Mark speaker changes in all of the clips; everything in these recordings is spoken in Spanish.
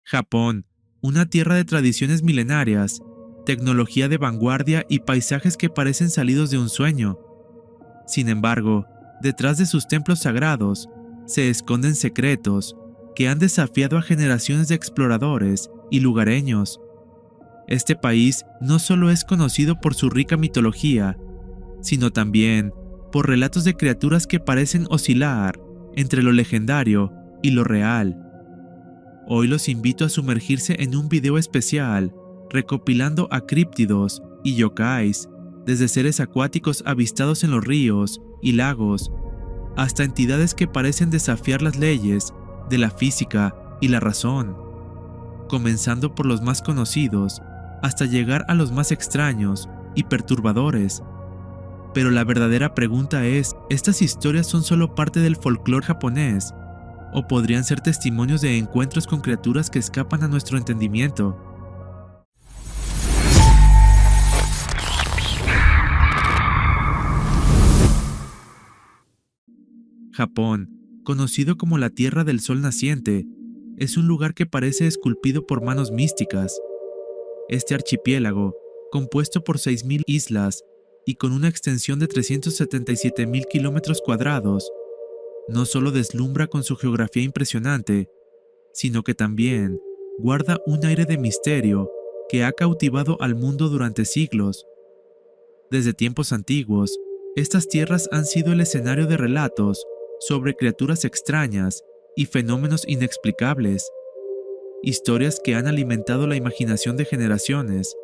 Speaker 1: Japón, una tierra de tradiciones milenarias, tecnología de vanguardia y paisajes que parecen salidos de un sueño. Sin embargo, detrás de sus templos sagrados se esconden secretos que han desafiado a generaciones de exploradores y lugareños. Este país no solo es conocido por su rica mitología, sino también por relatos de criaturas que parecen oscilar entre lo legendario y lo real. Hoy los invito a sumergirse en un video especial recopilando a críptidos y yokais, desde seres acuáticos avistados en los ríos y lagos, hasta entidades que parecen desafiar las leyes de la física y la razón, comenzando por los más conocidos hasta llegar a los más extraños y perturbadores. Pero la verdadera pregunta es, ¿estas historias son solo parte del folclore japonés? ¿O podrían ser testimonios de encuentros con criaturas que escapan a nuestro entendimiento? Japón, conocido como la Tierra del Sol Naciente, es un lugar que parece esculpido por manos místicas. Este archipiélago, compuesto por 6.000 islas y con una extensión de 377.000 kilómetros cuadrados, no solo deslumbra con su geografía impresionante, sino que también guarda un aire de misterio que ha cautivado al mundo durante siglos. Desde tiempos antiguos, estas tierras han sido el escenario de relatos sobre criaturas extrañas y fenómenos inexplicables, historias que han alimentado la imaginación de generaciones,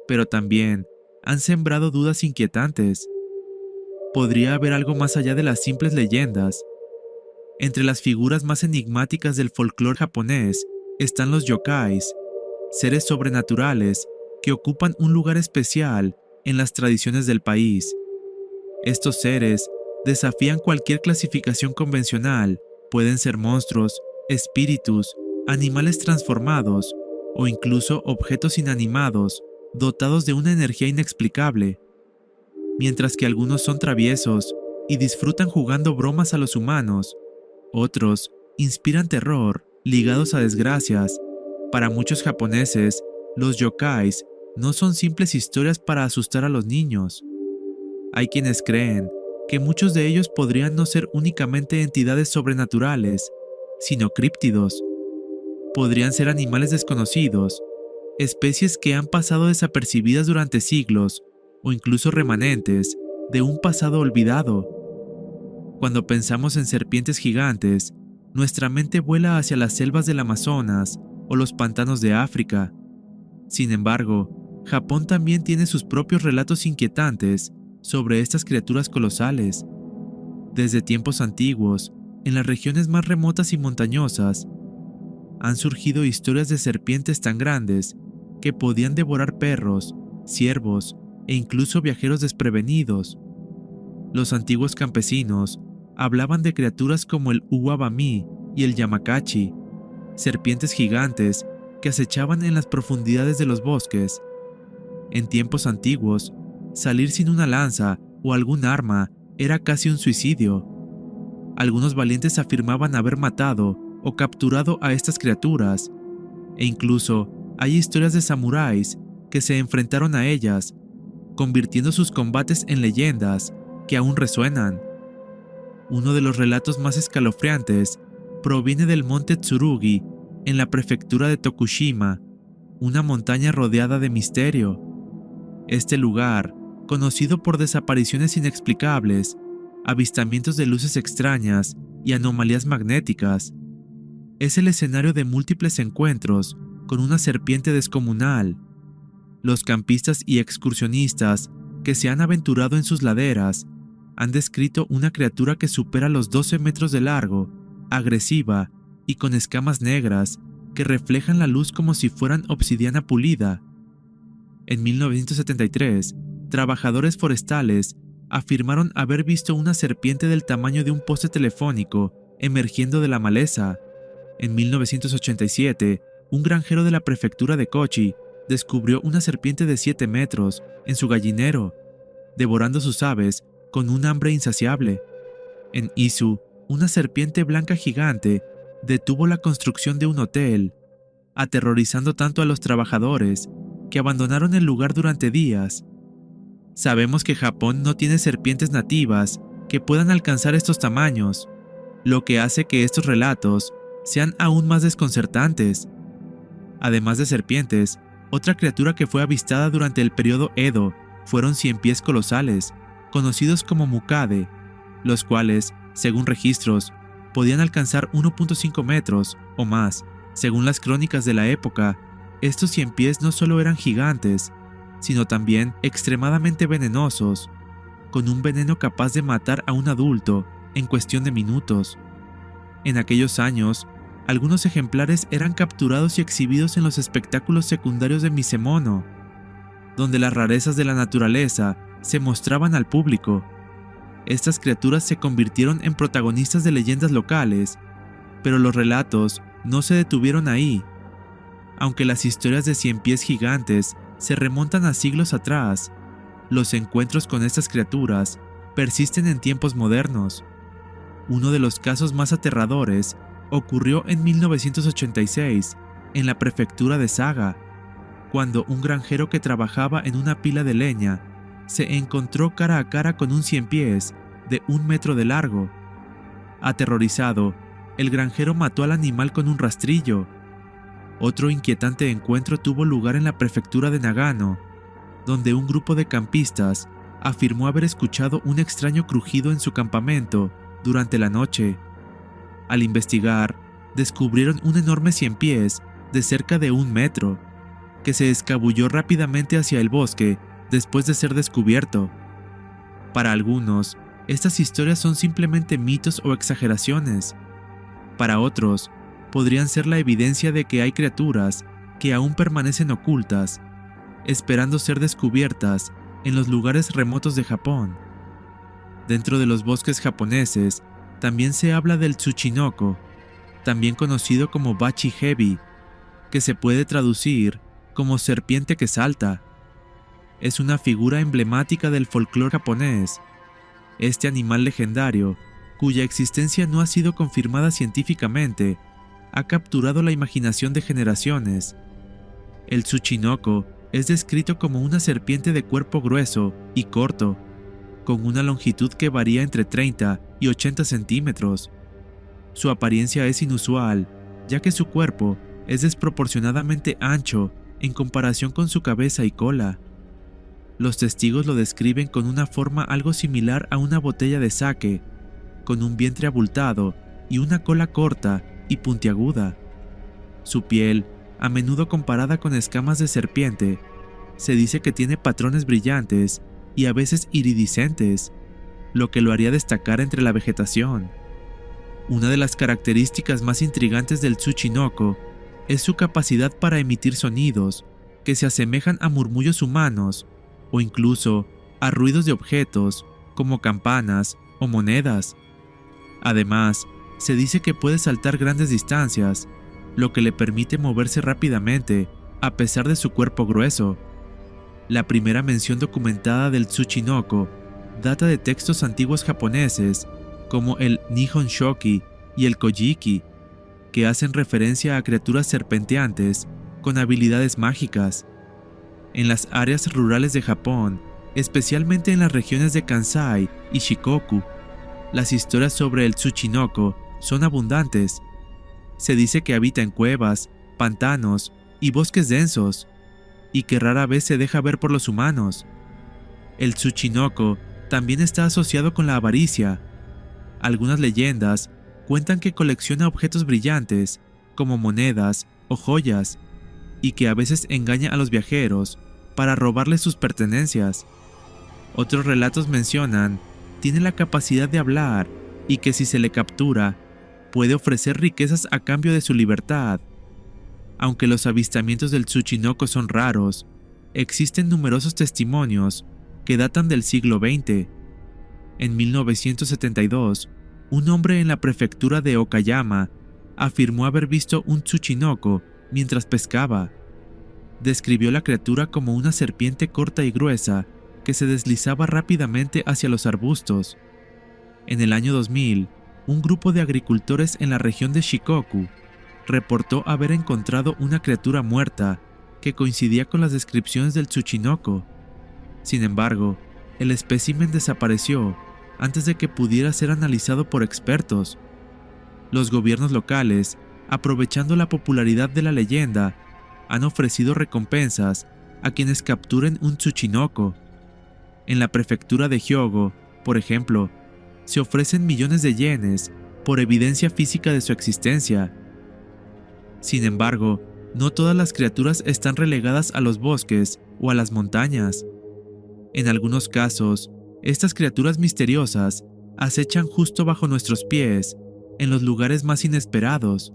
Speaker 1: pero también han sembrado dudas inquietantes. ¿Podría haber algo más allá de las simples leyendas? Entre las figuras más enigmáticas del folclore japonés están los yokais, seres sobrenaturales que ocupan un lugar especial en las tradiciones del país. Estos seres desafían cualquier clasificación convencional, pueden ser monstruos, espíritus, animales transformados o incluso objetos inanimados dotados de una energía inexplicable. Mientras que algunos son traviesos y disfrutan jugando bromas a los humanos, otros inspiran terror ligados a desgracias. Para muchos japoneses, los yokais no son simples historias para asustar a los niños. Hay quienes creen que muchos de ellos podrían no ser únicamente entidades sobrenaturales, sino críptidos. Podrían ser animales desconocidos, especies que han pasado desapercibidas durante siglos o incluso remanentes de un pasado olvidado. Cuando pensamos en serpientes gigantes, nuestra mente vuela hacia las selvas del Amazonas o los pantanos de África. Sin embargo, Japón también tiene sus propios relatos inquietantes sobre estas criaturas colosales. Desde tiempos antiguos, en las regiones más remotas y montañosas, han surgido historias de serpientes tan grandes que podían devorar perros, ciervos e incluso viajeros desprevenidos. Los antiguos campesinos hablaban de criaturas como el Uwabami y el Yamakachi, serpientes gigantes que acechaban en las profundidades de los bosques. En tiempos antiguos, salir sin una lanza o algún arma era casi un suicidio. Algunos valientes afirmaban haber matado o capturado a estas criaturas, e incluso hay historias de samuráis que se enfrentaron a ellas, convirtiendo sus combates en leyendas que aún resuenan. Uno de los relatos más escalofriantes proviene del monte Tsurugi, en la prefectura de Tokushima, una montaña rodeada de misterio. Este lugar, conocido por desapariciones inexplicables, avistamientos de luces extrañas y anomalías magnéticas, es el escenario de múltiples encuentros con una serpiente descomunal. Los campistas y excursionistas que se han aventurado en sus laderas han descrito una criatura que supera los 12 metros de largo, agresiva y con escamas negras que reflejan la luz como si fueran obsidiana pulida. En 1973, trabajadores forestales afirmaron haber visto una serpiente del tamaño de un poste telefónico emergiendo de la maleza. En 1987, un granjero de la prefectura de Kochi descubrió una serpiente de 7 metros en su gallinero, devorando sus aves con un hambre insaciable. En Izu, una serpiente blanca gigante detuvo la construcción de un hotel. aterrorizando tanto a los trabajadores que abandonaron el lugar durante días. Sabemos que Japón no tiene serpientes nativas que puedan alcanzar estos tamaños, lo que hace que estos relatos sean aún más desconcertantes. Además de serpientes, otra criatura que fue avistada durante el periodo Edo fueron 100 pies colosales, conocidos como Mukade, los cuales, según registros, podían alcanzar 1.5 metros o más. Según las crónicas de la época, estos 100 pies no solo eran gigantes, sino también extremadamente venenosos, con un veneno capaz de matar a un adulto en cuestión de minutos. En aquellos años, algunos ejemplares eran capturados y exhibidos en los espectáculos secundarios de Misemono, donde las rarezas de la naturaleza se mostraban al público. Estas criaturas se convirtieron en protagonistas de leyendas locales, pero los relatos no se detuvieron ahí. Aunque las historias de 100 pies gigantes se remontan a siglos atrás, los encuentros con estas criaturas persisten en tiempos modernos. Uno de los casos más aterradores ocurrió en 1986 en la prefectura de Saga, cuando un granjero que trabajaba en una pila de leña se encontró cara a cara con un 100 pies de 1 metro de largo. Aterrorizado, el granjero mató al animal con un rastrillo. Otro inquietante encuentro tuvo lugar en la prefectura de Nagano, donde un grupo de campistas afirmó haber escuchado un extraño crujido en su campamento durante la noche. Al investigar, descubrieron un enorme 100 pies de cerca de 1 metro, que se escabulló rápidamente hacia el bosque después de ser descubierto. Para algunos, estas historias son simplemente mitos o exageraciones. Para otros, podrían ser la evidencia de que hay criaturas que aún permanecen ocultas, esperando ser descubiertas en los lugares remotos de Japón. Dentro de los bosques japoneses, también se habla del Tsuchinoko, también conocido como Bachi Hebi, que se puede traducir como serpiente que salta. Es una figura emblemática del folclore japonés. Este animal legendario, cuya existencia no ha sido confirmada científicamente, ha capturado la imaginación de generaciones. El Tsuchinoko es descrito como una serpiente de cuerpo grueso y corto, con una longitud que varía entre 30 y 80 centímetros. Su apariencia es inusual, ya que su cuerpo es desproporcionadamente ancho en comparación con su cabeza y cola. Los testigos lo describen con una forma algo similar a una botella de sake, con un vientre abultado y una cola corta y puntiaguda. Su piel, a menudo comparada con escamas de serpiente, se dice que tiene patrones brillantes y a veces iridiscentes, lo que lo haría destacar entre la vegetación. Una de las características más intrigantes del Tsuchinoko es su capacidad para emitir sonidos que se asemejan a murmullos humanos o incluso a ruidos de objetos como campanas o monedas. Además, se dice que puede saltar grandes distancias, lo que le permite moverse rápidamente a pesar de su cuerpo grueso. La primera mención documentada del Tsuchinoko data de textos antiguos japoneses como el Nihon Shoki y el Kojiki, que hacen referencia a criaturas serpenteantes con habilidades mágicas. En las áreas rurales de Japón, especialmente en las regiones de Kansai y Shikoku, las historias sobre el Tsuchinoko son abundantes. Se dice que habita en cuevas, pantanos y bosques densos, y que rara vez se deja ver por los humanos. El Tsuchinoko también está asociado con la avaricia. Algunas leyendas cuentan que colecciona objetos brillantes, como monedas o joyas, y que a veces engaña a los viajeros para robarles sus pertenencias. Otros relatos mencionan tiene la capacidad de hablar y que si se le captura, puede ofrecer riquezas a cambio de su libertad. Aunque los avistamientos del Tsuchinoko son raros, existen numerosos testimonios que datan del siglo XX. En 1972, un hombre en la prefectura de Okayama afirmó haber visto un Tsuchinoko mientras pescaba. Describió la criatura como una serpiente corta y gruesa que se deslizaba rápidamente hacia los arbustos. En el año 2000, un grupo de agricultores en la región de Shikoku reportó haber encontrado una criatura muerta que coincidía con las descripciones del Tsuchinoko. Sin embargo, el espécimen desapareció antes de que pudiera ser analizado por expertos. Los gobiernos locales, aprovechando la popularidad de la leyenda, han ofrecido recompensas a quienes capturen un Tsuchinoko. En la prefectura de Hyogo, por ejemplo, se ofrecen millones de yenes por evidencia física de su existencia. Sin embargo, no todas las criaturas están relegadas a los bosques o a las montañas. En algunos casos, estas criaturas misteriosas acechan justo bajo nuestros pies, en los lugares más inesperados.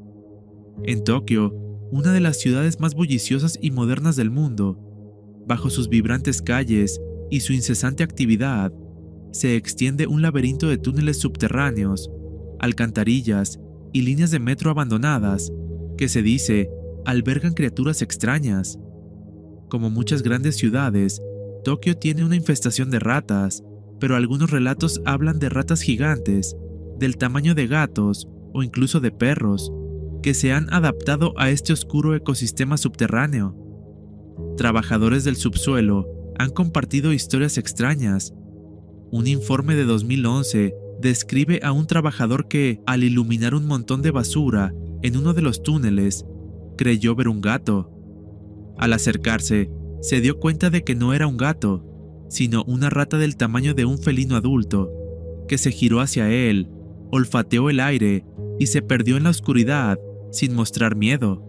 Speaker 1: En Tokio, una de las ciudades más bulliciosas y modernas del mundo, bajo sus vibrantes calles y su incesante actividad, se extiende un laberinto de túneles subterráneos, alcantarillas y líneas de metro abandonadas que se dice albergan criaturas extrañas. Como muchas grandes ciudades, Tokio tiene una infestación de ratas, pero algunos relatos hablan de ratas gigantes, del tamaño de gatos o incluso de perros, que se han adaptado a este oscuro ecosistema subterráneo. Trabajadores del subsuelo han compartido historias extrañas. Un informe de 2011 describe a un trabajador que, al iluminar un montón de basura en uno de los túneles, creyó ver un gato. Al acercarse, se dio cuenta de que no era un gato, sino una rata del tamaño de un felino adulto, que se giró hacia él, olfateó el aire y se perdió en la oscuridad sin mostrar miedo.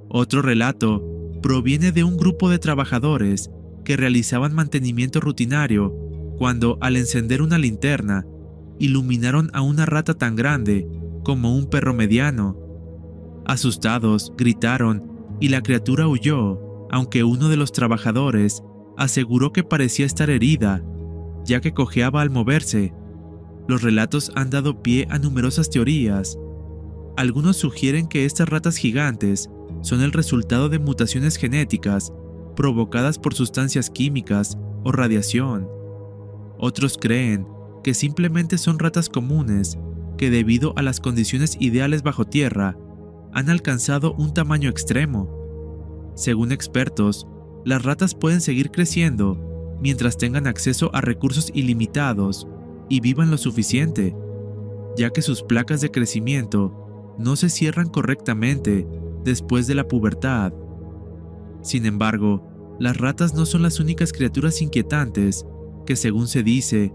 Speaker 1: Otro relato proviene de un grupo de trabajadores que realizaban mantenimiento rutinario cuando, al encender una linterna, iluminaron a una rata tan grande como un perro mediano. Asustados, gritaron y la criatura huyó, aunque uno de los trabajadores aseguró que parecía estar herida, ya que cojeaba al moverse. Los relatos han dado pie a numerosas teorías. Algunos sugieren que estas ratas gigantes son el resultado de mutaciones genéticas provocadas por sustancias químicas o radiación. Otros creen que simplemente son ratas comunes que, debido a las condiciones ideales bajo tierra, han alcanzado un tamaño extremo. Según expertos, las ratas pueden seguir creciendo mientras tengan acceso a recursos ilimitados y vivan lo suficiente, ya que sus placas de crecimiento no se cierran correctamente después de la pubertad. Sin embargo, las ratas no son las únicas criaturas inquietantes que, según se dice,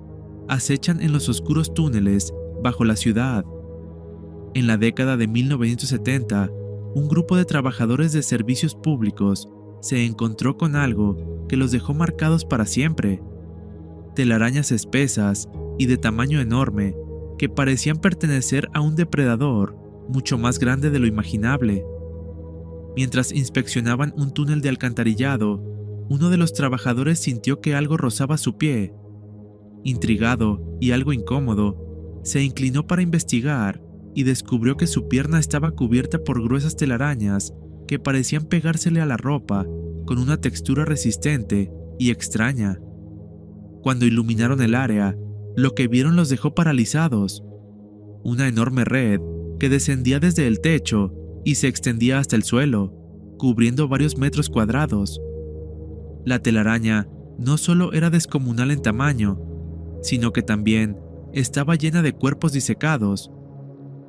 Speaker 1: acechan en los oscuros túneles bajo la ciudad. En la década de 1970, un grupo de trabajadores de servicios públicos se encontró con algo que los dejó marcados para siempre: telarañas espesas y de tamaño enorme que parecían pertenecer a un depredador mucho más grande de lo imaginable. Mientras inspeccionaban un túnel de alcantarillado, uno de los trabajadores sintió que algo rozaba su pie. Intrigado y algo incómodo, se inclinó para investigar y descubrió que su pierna estaba cubierta por gruesas telarañas que parecían pegársele a la ropa con una textura resistente y extraña. Cuando iluminaron el área, lo que vieron los dejó paralizados. Una enorme red que descendía desde el techo y se extendía hasta el suelo, cubriendo varios metros cuadrados. La telaraña no solo era descomunal en tamaño, sino que también estaba llena de cuerpos disecados,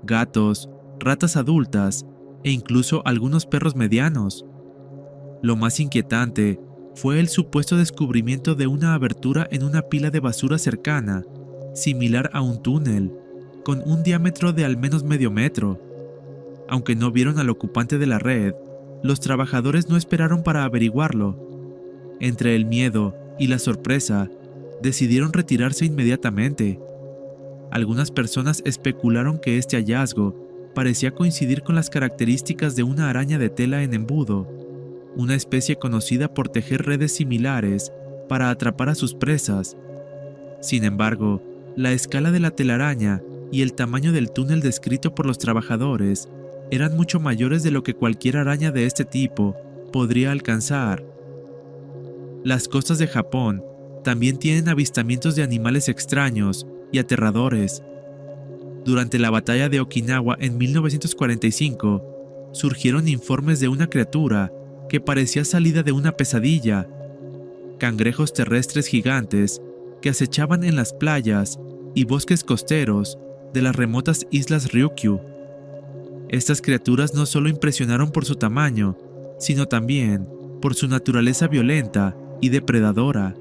Speaker 1: gatos, ratas adultas e incluso algunos perros medianos. Lo más inquietante fue el supuesto descubrimiento de una abertura en una pila de basura cercana, similar a un túnel, con un diámetro de al menos medio metro. Aunque no vieron al ocupante de la red, los trabajadores no esperaron para averiguarlo. Entre el miedo y la sorpresa, decidieron retirarse inmediatamente. Algunas personas especularon que este hallazgo parecía coincidir con las características de una araña de tela en embudo, una especie conocida por tejer redes similares para atrapar a sus presas. Sin embargo, la escala de la telaraña y el tamaño del túnel descrito por los trabajadores eran mucho mayores de lo que cualquier araña de este tipo podría alcanzar. Las costas de Japón también tienen avistamientos de animales extraños y aterradores. Durante la batalla de Okinawa en 1945, surgieron informes de una criatura que parecía salida de una pesadilla, cangrejos terrestres gigantes que acechaban en las playas y bosques costeros de las remotas islas Ryukyu. Estas criaturas no solo impresionaron por su tamaño, sino también por su naturaleza violenta y depredadora,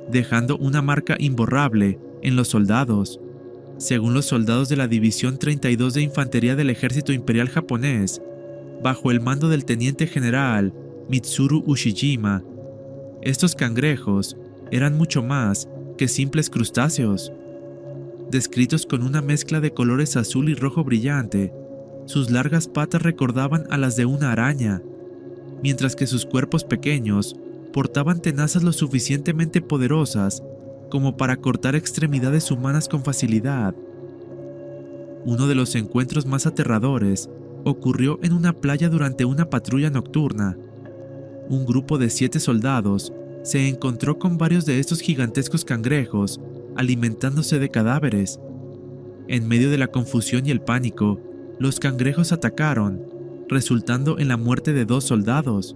Speaker 1: dejando una marca imborrable en los soldados. Según los soldados de la División 32 de Infantería del Ejército Imperial Japonés, bajo el mando del teniente general Mitsuru Ushijima, estos cangrejos eran mucho más que simples crustáceos. Descritos con una mezcla de colores azul y rojo brillante, sus largas patas recordaban a las de una araña, mientras que sus cuerpos pequeños portaban tenazas lo suficientemente poderosas como para cortar extremidades humanas con facilidad. Uno de los encuentros más aterradores ocurrió en una playa durante una patrulla nocturna. Un grupo de 7 soldados se encontró con varios de estos gigantescos cangrejos alimentándose de cadáveres. En medio de la confusión y el pánico, los cangrejos atacaron, resultando en la muerte de 2 soldados.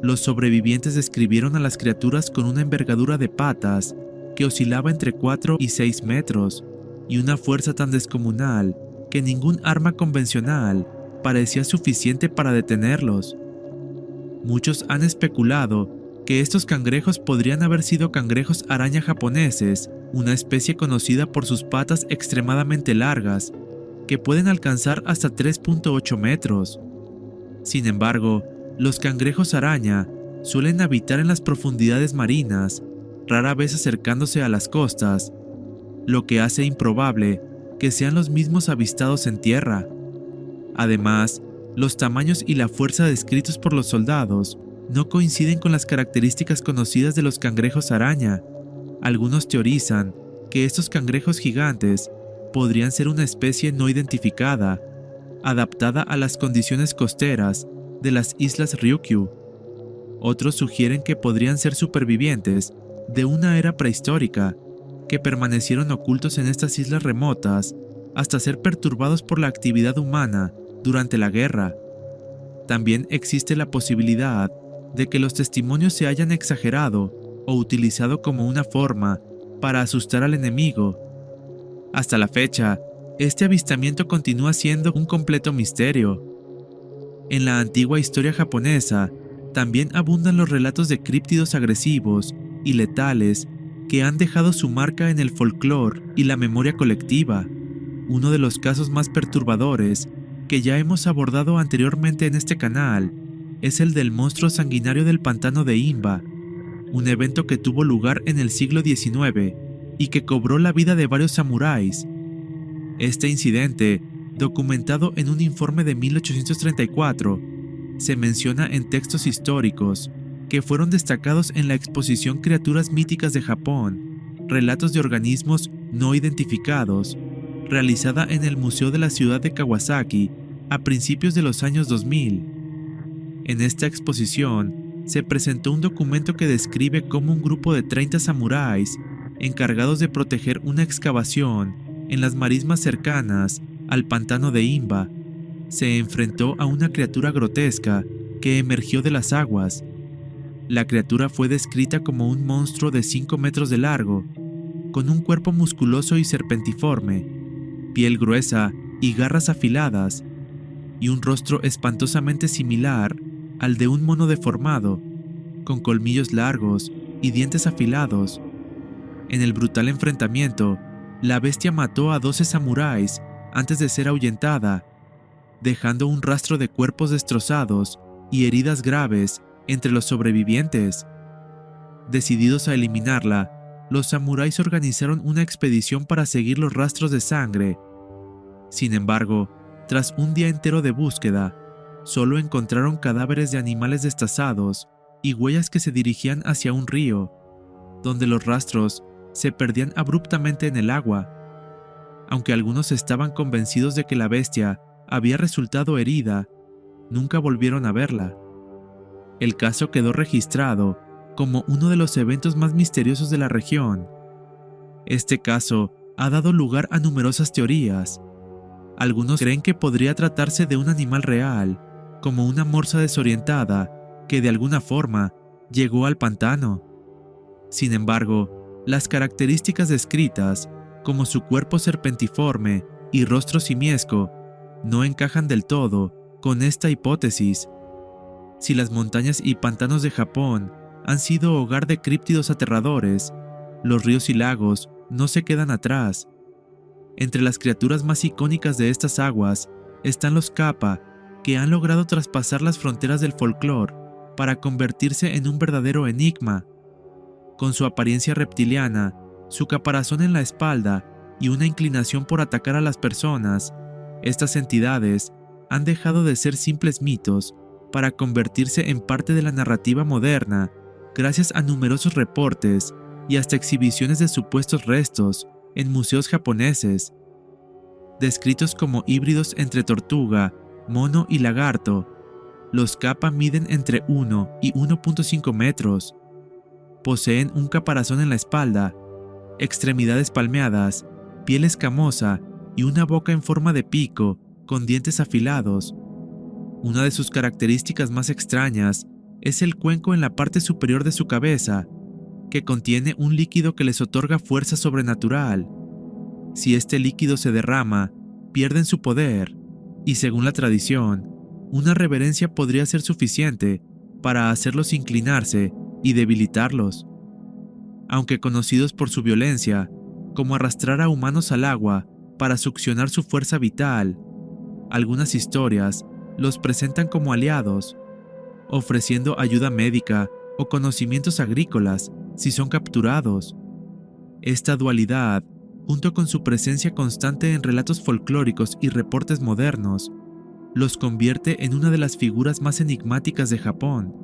Speaker 1: Los sobrevivientes describieron a las criaturas con una envergadura de patas que oscilaba entre 4 y 6 metros y una fuerza tan descomunal que ningún arma convencional parecía suficiente para detenerlos. Muchos han especulado que estos cangrejos podrían haber sido cangrejos araña japoneses, una especie conocida por sus patas extremadamente largas, que pueden alcanzar hasta 3.8 metros. Sin embargo, los cangrejos araña suelen habitar en las profundidades marinas, rara vez acercándose a las costas, lo que hace improbable que sean los mismos avistados en tierra. Además, los tamaños y la fuerza descritos por los soldados no coinciden con las características conocidas de los cangrejos araña. Algunos teorizan que estos cangrejos gigantes podrían ser una especie no identificada, adaptada a las condiciones costeras de las islas Ryukyu. Otros sugieren que podrían ser supervivientes de una era prehistórica, que permanecieron ocultos en estas islas remotas hasta ser perturbados por la actividad humana durante la guerra. También existe la posibilidad de que los testimonios se hayan exagerado o utilizado como una forma para asustar al enemigo. Hasta la fecha, este avistamiento continúa siendo un completo misterio. En la antigua historia japonesa, también abundan los relatos de críptidos agresivos y letales que han dejado su marca en el folclore y la memoria colectiva. Uno de los casos más perturbadores que ya hemos abordado anteriormente en este canal es el del monstruo sanguinario del pantano de Imba, un evento que tuvo lugar en el siglo XIX y que cobró la vida de varios samuráis. Este incidente, documentado en un informe de 1834, se menciona en textos históricos que fueron destacados en la exposición Criaturas Míticas de Japón, Relatos de Organismos No Identificados, realizada en el Museo de la Ciudad de Kawasaki a principios de los años 2000. En esta exposición se presentó un documento que describe cómo un grupo de 30 samuráis, encargados de proteger una excavación en las marismas cercanas al pantano de Imba, se enfrentó a una criatura grotesca que emergió de las aguas. La criatura fue descrita como un monstruo de 5 metros de largo, con un cuerpo musculoso y serpentiforme, piel gruesa y garras afiladas, y un rostro espantosamente similar al de un mono deformado, con colmillos largos y dientes afilados. En el brutal enfrentamiento, la bestia mató a 12 samuráis antes de ser ahuyentada, dejando un rastro de cuerpos destrozados y heridas graves entre los sobrevivientes. Decididos a eliminarla, los samuráis organizaron una expedición para seguir los rastros de sangre. Sin embargo, tras un día entero de búsqueda, solo encontraron cadáveres de animales destazados y huellas que se dirigían hacia un río, donde los rastros se perdían abruptamente en el agua. Aunque algunos estaban convencidos de que la bestia había resultado herida, nunca volvieron a verla. El caso quedó registrado como uno de los eventos más misteriosos de la región. Este caso ha dado lugar a numerosas teorías. Algunos creen que podría tratarse de un animal real, como una morsa desorientada que de alguna forma llegó al pantano. Sin embargo, las características descritas, como su cuerpo serpentiforme y rostro simiesco, no encajan del todo con esta hipótesis. Si las montañas y pantanos de Japón han sido hogar de críptidos aterradores, los ríos y lagos no se quedan atrás. Entre las criaturas más icónicas de estas aguas están los kappa, que han logrado traspasar las fronteras del folclore para convertirse en un verdadero enigma. Con su apariencia reptiliana, su caparazón en la espalda y una inclinación por atacar a las personas, estas entidades han dejado de ser simples mitos para convertirse en parte de la narrativa moderna, gracias a numerosos reportes y hasta exhibiciones de supuestos restos en museos japoneses. Descritos como híbridos entre tortuga, mono y lagarto, los kappa miden entre 1 y 1.5 metros. Poseen un caparazón en la espalda, extremidades palmeadas, piel escamosa y una boca en forma de pico con dientes afilados. Una de sus características más extrañas es el cuenco en la parte superior de su cabeza, que contiene un líquido que les otorga fuerza sobrenatural. Si este líquido se derrama, pierden su poder, y según la tradición, una reverencia podría ser suficiente para hacerlos inclinarse y debilitarlos. Aunque conocidos por su violencia, como arrastrar a humanos al agua para succionar su fuerza vital, algunas historias los presentan como aliados, ofreciendo ayuda médica o conocimientos agrícolas si son capturados. Esta dualidad, junto con su presencia constante en relatos folclóricos y reportes modernos, los convierte en una de las figuras más enigmáticas de Japón.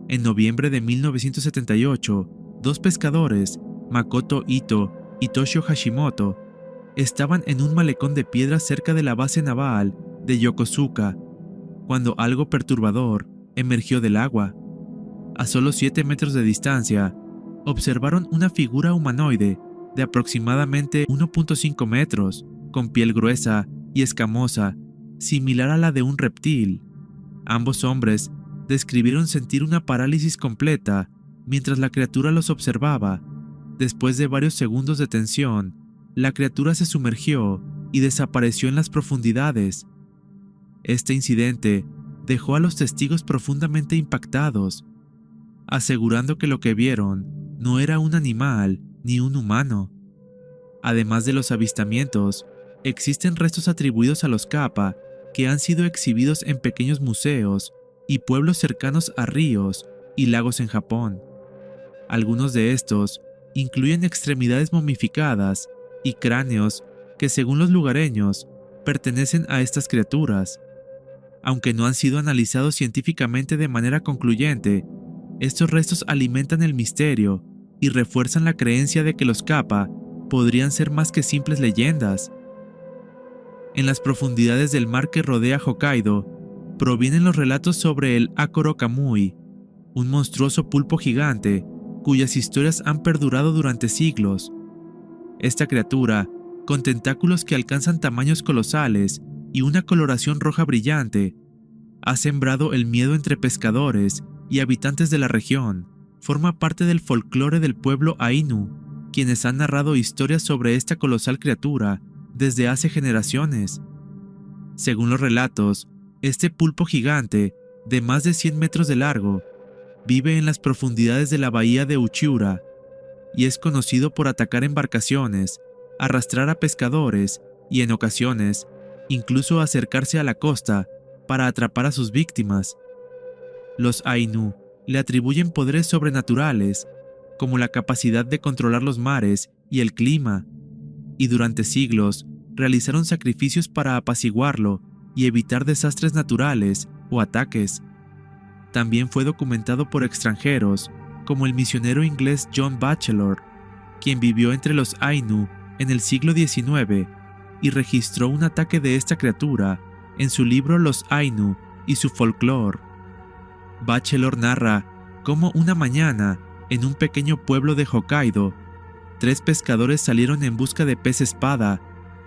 Speaker 1: En noviembre de 1978, dos pescadores, Makoto Ito y Toshio Hashimoto, estaban en un malecón de piedra cerca de la base naval de Yokosuka, cuando algo perturbador emergió del agua. A solo 7 metros de distancia, observaron una figura humanoide de aproximadamente 1.5 metros, con piel gruesa y escamosa, similar a la de un reptil. Ambos hombres describieron sentir una parálisis completa mientras la criatura los observaba. Después de varios segundos de tensión, la criatura se sumergió y desapareció en las profundidades. Este incidente dejó a los testigos profundamente impactados, asegurando que lo que vieron no era un animal ni un humano. Además de los avistamientos, existen restos atribuidos a los kappa que han sido exhibidos en pequeños museos y pueblos cercanos a ríos y lagos en Japón. Algunos de estos incluyen extremidades momificadas y cráneos que, según los lugareños, pertenecen a estas criaturas. Aunque no han sido analizados científicamente de manera concluyente, estos restos alimentan el misterio y refuerzan la creencia de que los kappa podrían ser más que simples leyendas. En las profundidades del mar que rodea Hokkaido, provienen los relatos sobre el Akoro Kamui, un monstruoso pulpo gigante cuyas historias han perdurado durante siglos. Esta criatura, con tentáculos que alcanzan tamaños colosales y una coloración roja brillante, ha sembrado el miedo entre pescadores y habitantes de la región. Forma parte del folclore del pueblo Ainu, quienes han narrado historias sobre esta colosal criatura desde hace generaciones. Según los relatos, este pulpo gigante, de más de 100 metros de largo, vive en las profundidades de la bahía de Uchiura y es conocido por atacar embarcaciones, arrastrar a pescadores y, en ocasiones, incluso acercarse a la costa para atrapar a sus víctimas. Los Ainu le atribuyen poderes sobrenaturales, como la capacidad de controlar los mares y el clima, y durante siglos realizaron sacrificios para apaciguarlo y evitar desastres naturales o ataques. También fue documentado por extranjeros, como el misionero inglés John Batchelor, quien vivió entre los Ainu en el siglo XIX y registró un ataque de esta criatura en su libro Los Ainu y su folclore. Batchelor narra cómo una mañana, en un pequeño pueblo de Hokkaido, 3 pescadores salieron en busca de pez espada,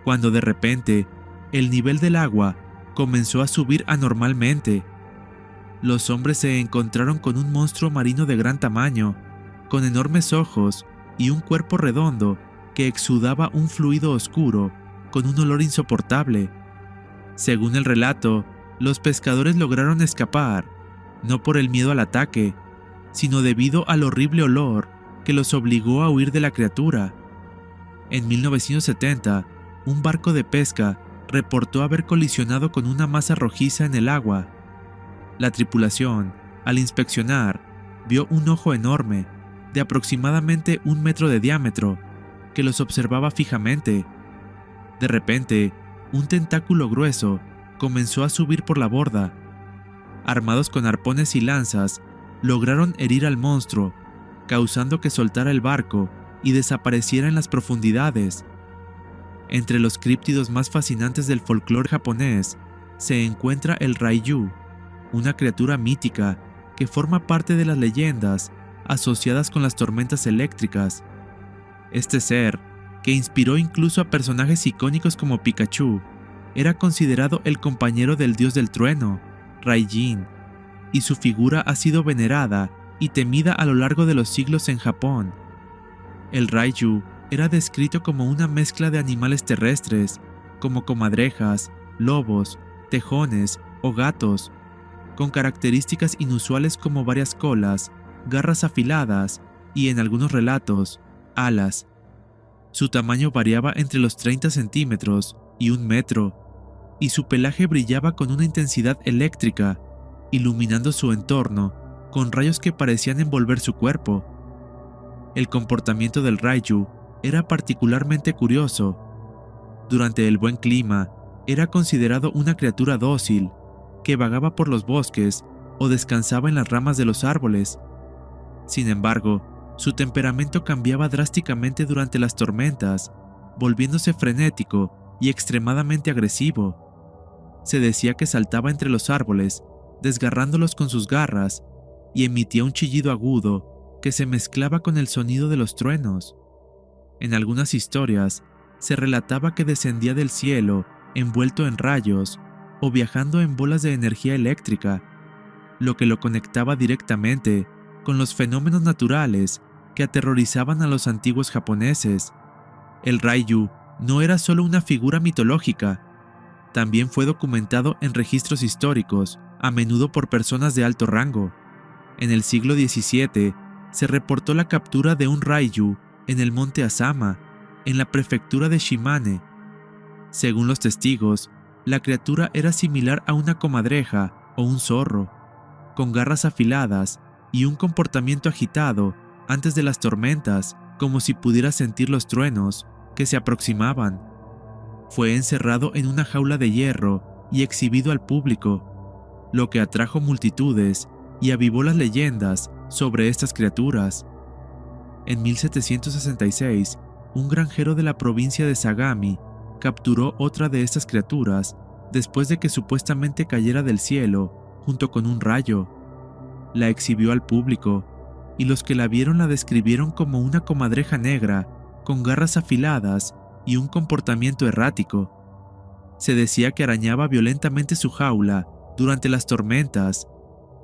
Speaker 1: cuando de repente el nivel del agua comenzó a subir anormalmente. Los hombres se encontraron con un monstruo marino de gran tamaño, con enormes ojos y un cuerpo redondo que exudaba un fluido oscuro con un olor insoportable. Según el relato, los pescadores lograron escapar, no por el miedo al ataque, sino debido al horrible olor que los obligó a huir de la criatura. En 1970, un barco de pesca reportó haber colisionado con una masa rojiza en el agua. La tripulación, al inspeccionar, vio un ojo enorme, de aproximadamente 1 metro de diámetro, que los observaba fijamente. De repente, un tentáculo grueso comenzó a subir por la borda. Armados con arpones y lanzas, lograron herir al monstruo, causando que soltara el barco y desapareciera en las profundidades. Entre los críptidos más fascinantes del folclore japonés se encuentra el Raiju, una criatura mítica que forma parte de las leyendas asociadas con las tormentas eléctricas. Este ser, que inspiró incluso a personajes icónicos como Pikachu, era considerado el compañero del dios del trueno, Raijin, y su figura ha sido venerada y temida a lo largo de los siglos en Japón. El Raiju era descrito como una mezcla de animales terrestres, como comadrejas, lobos, tejones o gatos, con características inusuales como varias colas, garras afiladas y, en algunos relatos, alas. Su tamaño variaba entre los 30 centímetros y 1 metro, y su pelaje brillaba con una intensidad eléctrica, iluminando su entorno con rayos que parecían envolver su cuerpo. El comportamiento del Raiju era particularmente curioso. Durante el buen clima, era considerado una criatura dócil, que vagaba por los bosques o descansaba en las ramas de los árboles. Sin embargo, su temperamento cambiaba drásticamente durante las tormentas, volviéndose frenético y extremadamente agresivo. Se decía que saltaba entre los árboles, desgarrándolos con sus garras, y emitía un chillido agudo que se mezclaba con el sonido de los truenos. En algunas historias, se relataba que descendía del cielo envuelto en rayos o viajando en bolas de energía eléctrica, lo que lo conectaba directamente con los fenómenos naturales que aterrorizaban a los antiguos japoneses. El Raiju no era solo una figura mitológica, también fue documentado en registros históricos, a menudo por personas de alto rango. En el siglo XVII, se reportó la captura de un Raiju en el monte Asama, en la prefectura de Shimane. Según los testigos, la criatura era similar a una comadreja o un zorro, con garras afiladas y un comportamiento agitado antes de las tormentas, como si pudiera sentir los truenos que se aproximaban. Fue encerrado en una jaula de hierro y exhibido al público, lo que atrajo multitudes y avivó las leyendas sobre estas criaturas. En 1766, un granjero de la provincia de Sagami capturó otra de estas criaturas después de que supuestamente cayera del cielo junto con un rayo. La exhibió al público, y los que la vieron la describieron como una comadreja negra con garras afiladas y un comportamiento errático. Se decía que arañaba violentamente su jaula durante las tormentas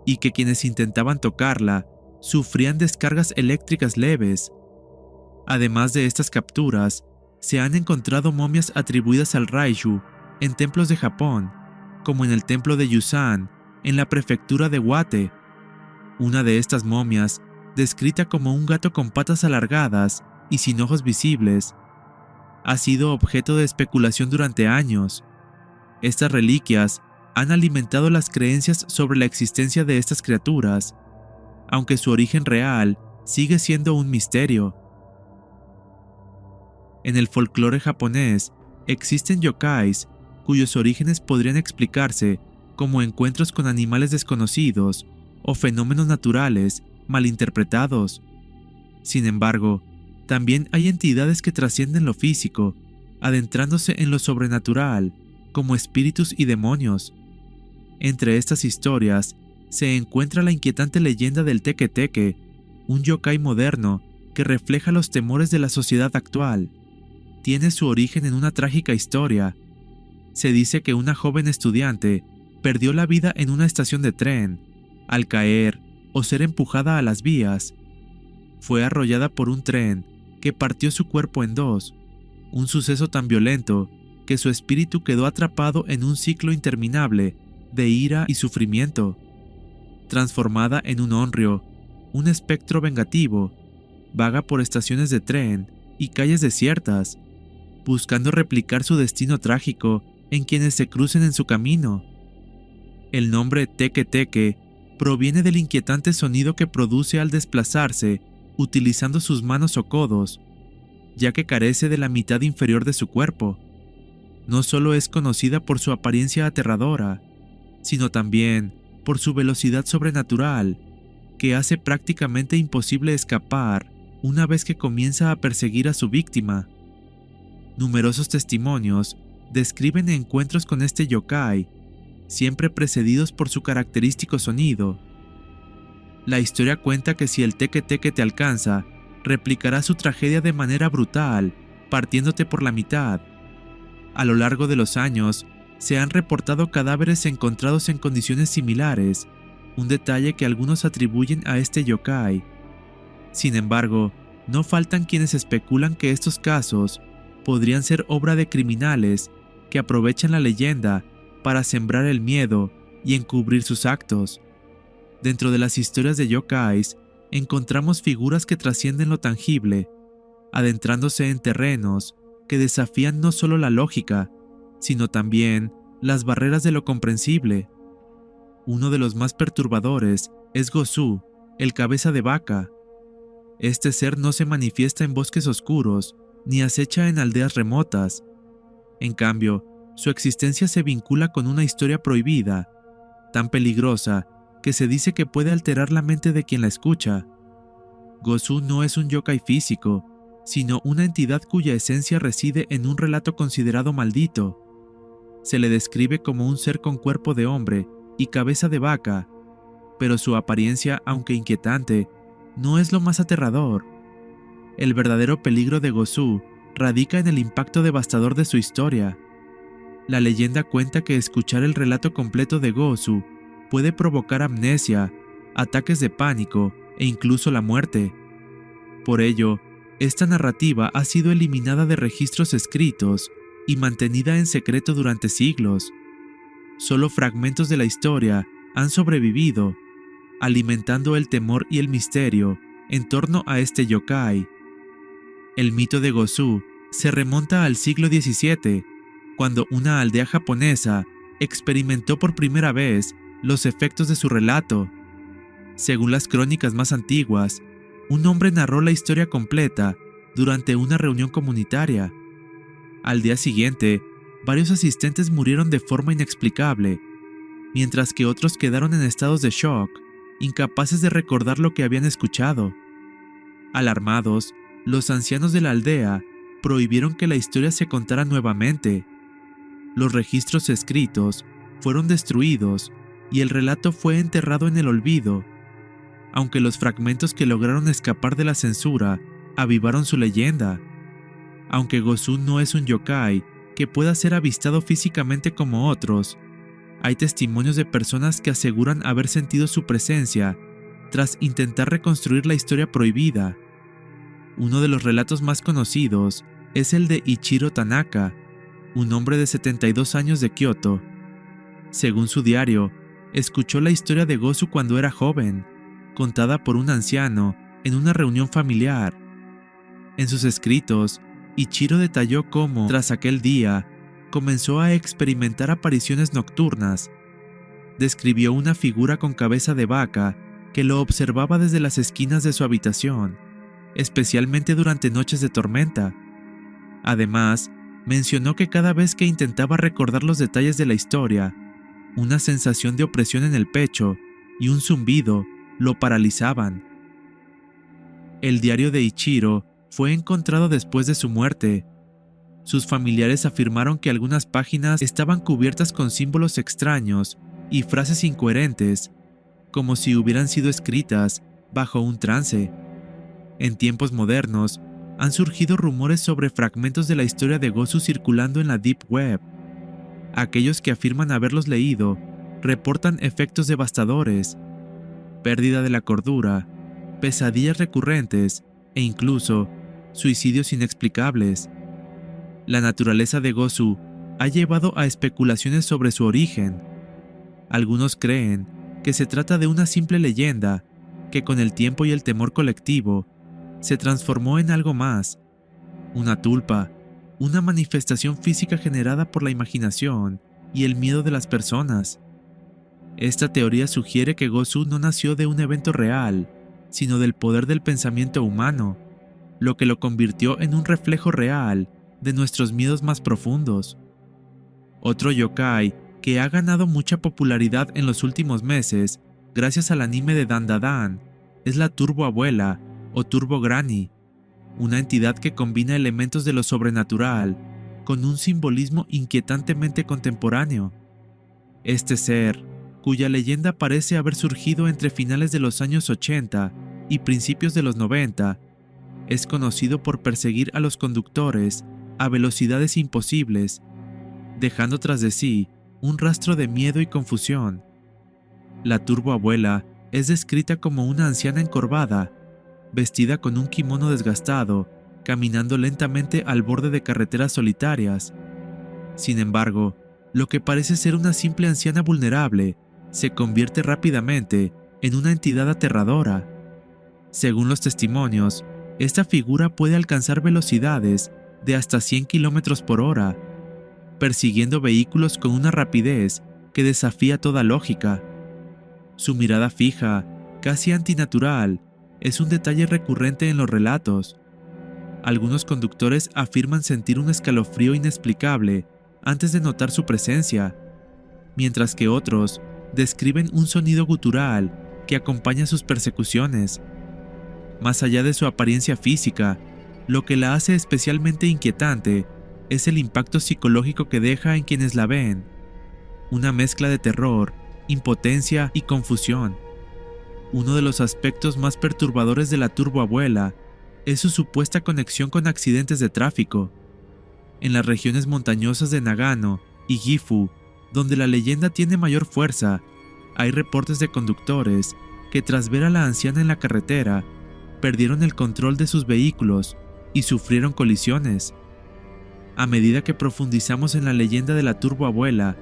Speaker 1: y que quienes intentaban tocarla sufrían descargas eléctricas leves. Además de estas capturas, se han encontrado momias atribuidas al Raiju en templos de Japón, como en el templo de Yusan, en la prefectura de Wate. Una de estas momias, descrita como un gato con patas alargadas y sin ojos visibles, ha sido objeto de especulación durante años. Estas reliquias han alimentado las creencias sobre la existencia de estas criaturas, aunque su origen real sigue siendo un misterio. En el folclore japonés existen yokais cuyos orígenes podrían explicarse como encuentros con animales desconocidos o fenómenos naturales malinterpretados. Sin embargo, también hay entidades que trascienden lo físico, adentrándose en lo sobrenatural, como espíritus y demonios. Entre estas historias se encuentra la inquietante leyenda del Teke-Teke, un yokai moderno que refleja los temores de la sociedad actual. Tiene su origen en una trágica historia. Se dice que una joven estudiante perdió la vida en una estación de tren al caer o ser empujada a las vías. Fue arrollada por un tren que partió su cuerpo en dos, un suceso tan violento que su espíritu quedó atrapado en un ciclo interminable de ira y sufrimiento. Transformada en un hórreo, un espectro vengativo, vaga por estaciones de tren y calles desiertas, buscando replicar su destino trágico en quienes se crucen en su camino. El nombre Teke Teke proviene del inquietante sonido que produce al desplazarse utilizando sus manos o codos, ya que carece de la mitad inferior de su cuerpo. No solo es conocida por su apariencia aterradora, sino también por su velocidad sobrenatural, que hace prácticamente imposible escapar una vez que comienza a perseguir a su víctima. Numerosos testimonios describen encuentros con este yokai, siempre precedidos por su característico sonido. La historia cuenta que si el Teke Teke te alcanza, replicará su tragedia de manera brutal, partiéndote por la mitad. A lo largo de los años, se han reportado cadáveres encontrados en condiciones similares, un detalle que algunos atribuyen a este yokai. Sin embargo, no faltan quienes especulan que estos casos podrían ser obra de criminales que aprovechan la leyenda para sembrar el miedo y encubrir sus actos. Dentro de las historias de yokais, encontramos figuras que trascienden lo tangible, adentrándose en terrenos que desafían no solo la lógica, sino también las barreras de lo comprensible. Uno de los más perturbadores es Gozu, el cabeza de vaca. Este ser no se manifiesta en bosques oscuros ni acecha en aldeas remotas. En cambio, su existencia se vincula con una historia prohibida, tan peligrosa que se dice que puede alterar la mente de quien la escucha. Gozu no es un yokai físico, sino una entidad cuya esencia reside en un relato considerado maldito. Se le describe como un ser con cuerpo de hombre y cabeza de vaca, pero su apariencia, aunque inquietante, no es lo más aterrador. El verdadero peligro de Gozu radica en el impacto devastador de su historia. La leyenda cuenta que escuchar el relato completo de Gozu puede provocar amnesia, ataques de pánico e incluso la muerte. Por ello, esta narrativa ha sido eliminada de registros escritos y mantenida en secreto durante siglos. Solo fragmentos de la historia han sobrevivido, alimentando el temor y el misterio en torno a este yokai. El mito de Gozu se remonta al siglo XVII, cuando una aldea japonesa experimentó por primera vez los efectos de su relato. Según las crónicas más antiguas, un hombre narró la historia completa durante una reunión comunitaria. Al día siguiente, varios asistentes murieron de forma inexplicable, mientras que otros quedaron en estados de shock, incapaces de recordar lo que habían escuchado. Alarmados, los ancianos de la aldea prohibieron que la historia se contara nuevamente. Los registros escritos fueron destruidos y el relato fue enterrado en el olvido, aunque los fragmentos que lograron escapar de la censura avivaron su leyenda. Aunque Gozu no es un yokai que pueda ser avistado físicamente como otros, hay testimonios de personas que aseguran haber sentido su presencia tras intentar reconstruir la historia prohibida. Uno de los relatos más conocidos es el de Ichiro Tanaka, un hombre de 72 años de Kioto. Según su diario, escuchó la historia de Gozu cuando era joven, contada por un anciano en una reunión familiar. En sus escritos, Ichiro detalló cómo, tras aquel día, comenzó a experimentar apariciones nocturnas. Describió una figura con cabeza de vaca que lo observaba desde las esquinas de su habitación, especialmente durante noches de tormenta. Además, mencionó que cada vez que intentaba recordar los detalles de la historia, una sensación de opresión en el pecho y un zumbido lo paralizaban. El diario de Ichiro fue encontrado después de su muerte. Sus familiares afirmaron que algunas páginas estaban cubiertas con símbolos extraños y frases incoherentes, como si hubieran sido escritas bajo un trance. En tiempos modernos, han surgido rumores sobre fragmentos de la historia de Gozu circulando en la Deep Web. Aquellos que afirman haberlos leído reportan efectos devastadores, pérdida de la cordura, pesadillas recurrentes e incluso suicidios inexplicables. La naturaleza de Gozu ha llevado a especulaciones sobre su origen. Algunos creen que se trata de una simple leyenda que con el tiempo y el temor colectivo se transformó en algo más, una tulpa, una manifestación física generada por la imaginación y el miedo de las personas. Esta teoría sugiere que Gozu no nació de un evento real, sino del poder del pensamiento humano, lo que lo convirtió en un reflejo real de nuestros miedos más profundos. Otro yokai que ha ganado mucha popularidad en los últimos meses gracias al anime de Dandadan es la Turbo Abuela o Turbo Granny, una entidad que combina elementos de lo sobrenatural con un simbolismo inquietantemente contemporáneo. Este ser, cuya leyenda parece haber surgido entre finales de los años 80 y principios de los 90, es conocido por perseguir a los conductores a velocidades imposibles, dejando tras de sí un rastro de miedo y confusión. La Turbo Abuela es descrita como una anciana encorvada, vestida con un kimono desgastado, caminando lentamente al borde de carreteras solitarias. Sin embargo, lo que parece ser una simple anciana vulnerable se convierte rápidamente en una entidad aterradora. Según los testimonios, esta figura puede alcanzar velocidades de hasta 100 km por hora, persiguiendo vehículos con una rapidez que desafía toda lógica. Su mirada fija, casi antinatural, es un detalle recurrente en los relatos. Algunos conductores afirman sentir un escalofrío inexplicable antes de notar su presencia, mientras que otros describen un sonido gutural que acompaña sus persecuciones. Más allá de su apariencia física, lo que la hace especialmente inquietante es el impacto psicológico que deja en quienes la ven, una mezcla de terror, impotencia y confusión. Uno de los aspectos más perturbadores de la Turbo Abuela es su supuesta conexión con accidentes de tráfico. En las regiones montañosas de Nagano y Gifu, donde la leyenda tiene mayor fuerza, hay reportes de conductores que tras ver a la anciana en la carretera, perdieron el control de sus vehículos y sufrieron colisiones. A medida que profundizamos en la leyenda de la Turbo Abuela,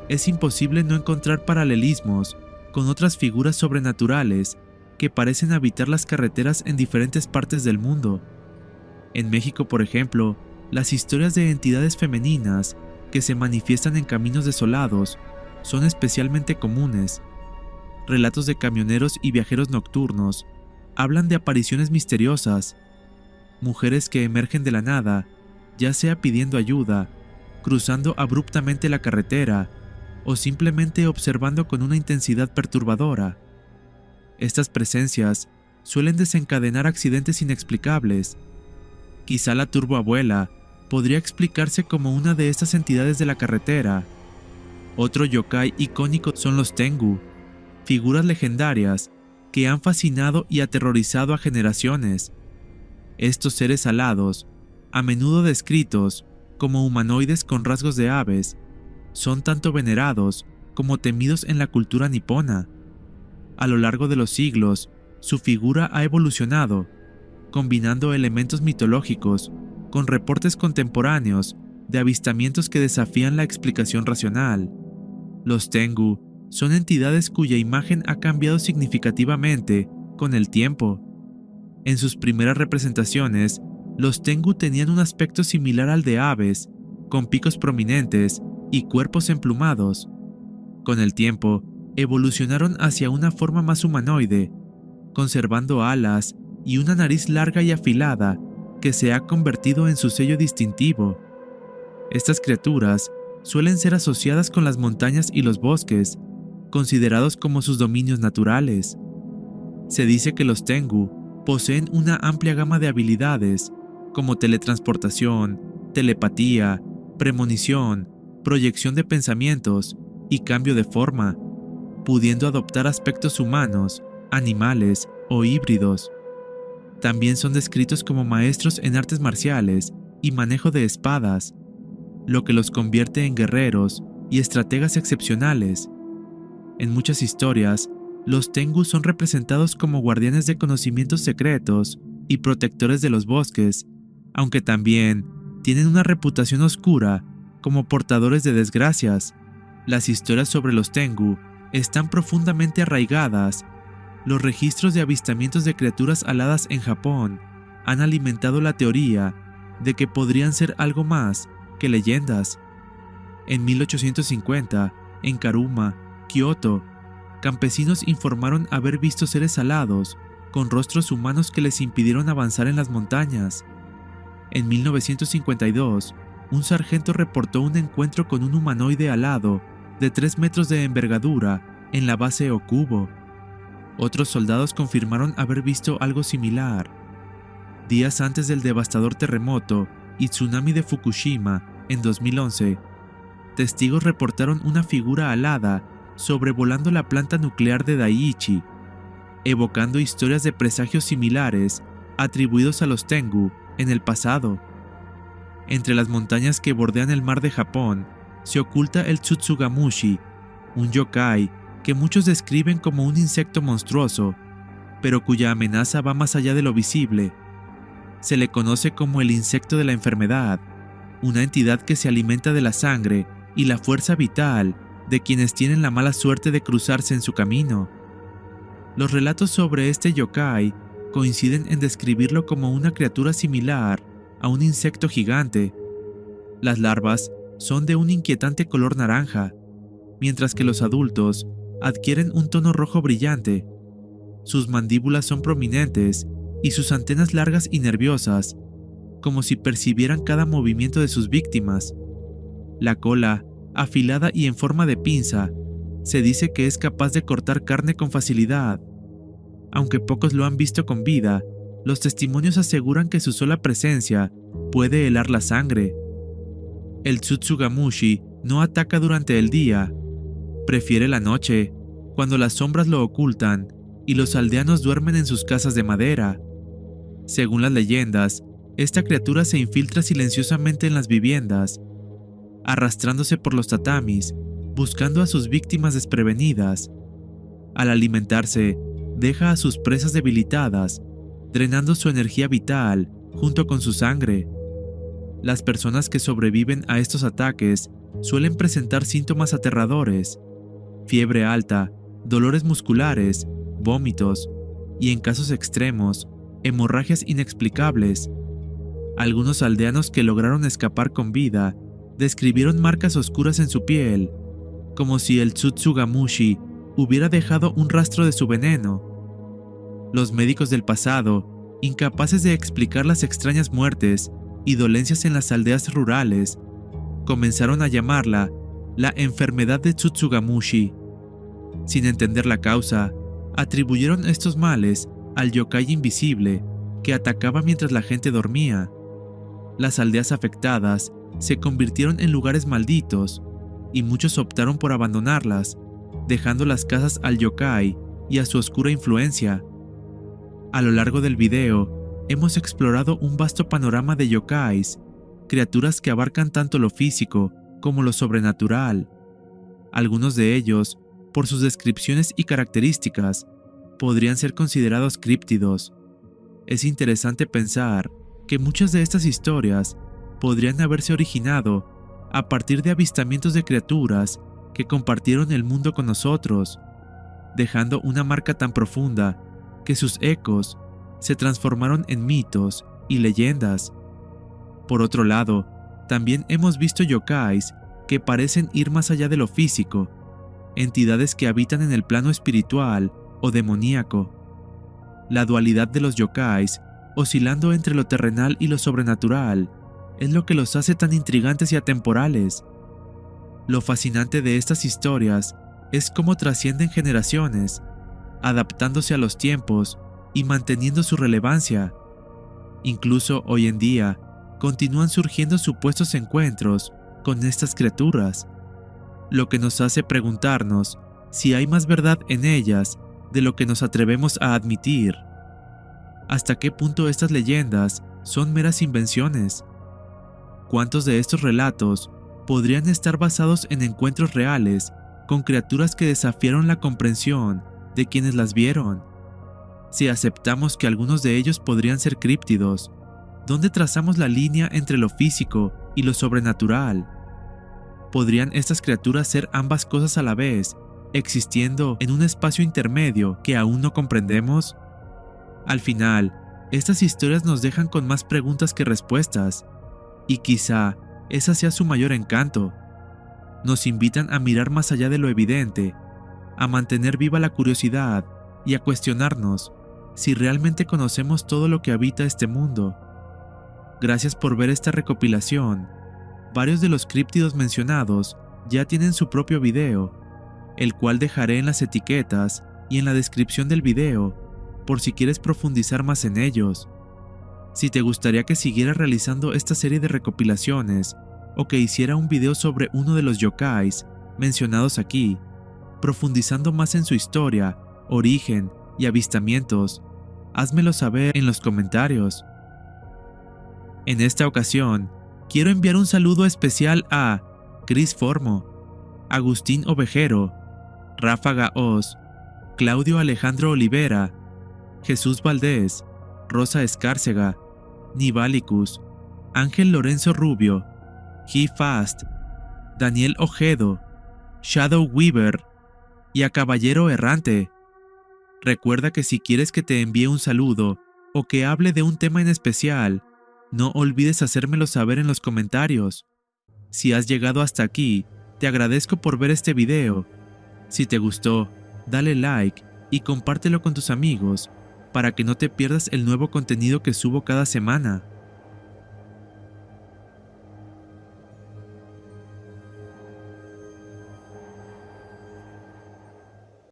Speaker 1: es imposible no encontrar paralelismos con otras figuras sobrenaturales que parecen habitar las carreteras en diferentes partes del mundo. En México, por ejemplo, las historias de entidades femeninas que se manifiestan en caminos desolados son especialmente comunes. Relatos de camioneros y viajeros nocturnos hablan de apariciones misteriosas, mujeres que emergen de la nada, ya sea pidiendo ayuda, cruzando abruptamente la carretera o simplemente observando con una intensidad perturbadora. Estas presencias suelen desencadenar accidentes inexplicables. Quizá la Turbo Abuela podría explicarse como una de estas entidades de la carretera. Otro yokai icónico son los Tengu, figuras legendarias que han fascinado y aterrorizado a generaciones. Estos seres alados, a menudo descritos como humanoides con rasgos de aves, son tanto venerados como temidos en la cultura nipona. A lo largo de los siglos, su figura ha evolucionado, combinando elementos mitológicos con reportes contemporáneos de avistamientos que desafían la explicación racional. Los Tengu son entidades cuya imagen ha cambiado significativamente con el tiempo. En sus primeras representaciones, los Tengu tenían un aspecto similar al de aves, con picos prominentes y cuerpos emplumados. Con el tiempo, evolucionaron hacia una forma más humanoide, conservando alas y una nariz larga y afilada que se ha convertido en su sello distintivo. Estas criaturas suelen ser asociadas con las montañas y los bosques, considerados como sus dominios naturales. Se dice que los Tengu poseen una amplia gama de habilidades, como teletransportación, telepatía, premonición, proyección de pensamientos y cambio de forma, pudiendo adoptar aspectos humanos, animales o híbridos. También son descritos como maestros en artes marciales y manejo de espadas, lo que los convierte en guerreros y estrategas excepcionales. En muchas historias, los Tengu son representados como guardianes de conocimientos secretos y protectores de los bosques, aunque también tienen una reputación oscura como portadores de desgracias. Las historias sobre los Tengu están profundamente arraigadas. Los registros de avistamientos de criaturas aladas en Japón han alimentado la teoría de que podrían ser algo más que leyendas. En 1850, en Karuma, Kioto, campesinos informaron haber visto seres alados con rostros humanos que les impidieron avanzar en las montañas. En 1952, un sargento reportó un encuentro con un humanoide alado de 3 metros de envergadura en la base Okubo. Otros soldados confirmaron haber visto algo similar. Días antes del devastador terremoto y tsunami de Fukushima en 2011, testigos reportaron una figura alada sobrevolando la planta nuclear de Daiichi, evocando historias de presagios similares atribuidos a los Tengu en el pasado. Entre las montañas que bordean el mar de Japón se oculta el Tsutsugamushi, un yokai que muchos describen como un insecto monstruoso, pero cuya amenaza va más allá de lo visible. Se le conoce como el insecto de la enfermedad, una entidad que se alimenta de la sangre y la fuerza vital de quienes tienen la mala suerte de cruzarse en su camino. Los relatos sobre este yokai coinciden en describirlo como una criatura similar a un insecto gigante. Las larvas son de un inquietante color naranja, mientras que los adultos adquieren un tono rojo brillante. Sus mandíbulas son prominentes y sus antenas largas y nerviosas, como si percibieran cada movimiento de sus víctimas. La cola, afilada y en forma de pinza, se dice que es capaz de cortar carne con facilidad. Aunque pocos lo han visto con vida, los testimonios aseguran que su sola presencia puede helar la sangre. El Tsutsugamushi no ataca durante el día, prefiere la noche, cuando las sombras lo ocultan y los aldeanos duermen en sus casas de madera. Según las leyendas, esta criatura se infiltra silenciosamente en las viviendas, arrastrándose por los tatamis, buscando a sus víctimas desprevenidas. Al alimentarse, deja a sus presas debilitadas, drenando su energía vital junto con su sangre. Las personas que sobreviven a estos ataques suelen presentar síntomas aterradores: fiebre alta, dolores musculares, vómitos y, en casos extremos, hemorragias inexplicables. Algunos aldeanos que lograron escapar con vida describieron marcas oscuras en su piel, como si el Tsutsugamushi hubiera dejado un rastro de su veneno. Los médicos del pasado, incapaces de explicar las extrañas muertes y dolencias en las aldeas rurales, comenzaron a llamarla la enfermedad de Tsutsugamushi. Sin entender la causa, atribuyeron estos males al yokai invisible que atacaba mientras la gente dormía. Las aldeas afectadas se convirtieron en lugares malditos y muchos optaron por abandonarlas, dejando las casas al yokai y a su oscura influencia. A lo largo del video, hemos explorado un vasto panorama de yokais, criaturas que abarcan tanto lo físico como lo sobrenatural. Algunos de ellos, por sus descripciones y características, podrían ser considerados críptidos. Es interesante pensar que muchas de estas historias podrían haberse originado a partir de avistamientos de criaturas que compartieron el mundo con nosotros, dejando una marca tan profunda que sus ecos se transformaron en mitos y leyendas. Por otro lado, también hemos visto yokais que parecen ir más allá de lo físico, entidades que habitan en el plano espiritual o demoníaco. La dualidad de los yokais, oscilando entre lo terrenal y lo sobrenatural, es lo que los hace tan intrigantes y atemporales. Lo fascinante de estas historias es cómo trascienden generaciones, adaptándose a los tiempos y manteniendo su relevancia. Incluso hoy en día, continúan surgiendo supuestos encuentros con estas criaturas, lo que nos hace preguntarnos si hay más verdad en ellas de lo que nos atrevemos a admitir. ¿Hasta qué punto estas leyendas son meras invenciones? ¿Cuántos de estos relatos podrían estar basados en encuentros reales con criaturas que desafiaron la comprensión de quienes las vieron. Si aceptamos que algunos de ellos podrían ser críptidos, ¿dónde trazamos la línea entre lo físico y lo sobrenatural? ¿Podrían estas criaturas ser ambas cosas a la vez, existiendo en un espacio intermedio que aún no comprendemos? Al final, estas historias nos dejan con más preguntas que respuestas, y quizá ese sea su mayor encanto. Nos invitan a mirar más allá de lo evidente, a mantener viva la curiosidad y a cuestionarnos si realmente conocemos todo lo que habita este mundo. Gracias por ver esta recopilación. Varios de los críptidos mencionados ya tienen su propio video, el cual dejaré en las etiquetas y en la descripción del video por si quieres profundizar más en ellos. Si te gustaría que siguiera realizando esta serie de recopilaciones o que hiciera un video sobre uno de los yokais mencionados aquí, profundizando más en su historia, origen y avistamientos, házmelo saber en los comentarios. En esta ocasión, quiero enviar un saludo especial a Cris Formo, Agustín Ovejero, Ráfaga Oz, Claudio Alejandro Olivera, Jesús Valdés, Rosa Escárcega, Nivalicus, Ángel Lorenzo Rubio, He Fast, Daniel Ojedo, Shadow Weaver y a Caballero Errante. Recuerda que si quieres que te envíe un saludo o que hable de un tema en especial, no olvides hacérmelo saber en los comentarios. Si has llegado hasta aquí, te agradezco por ver este video. Si te gustó, dale like y compártelo con tus amigos para que no te pierdas el nuevo contenido que subo cada semana.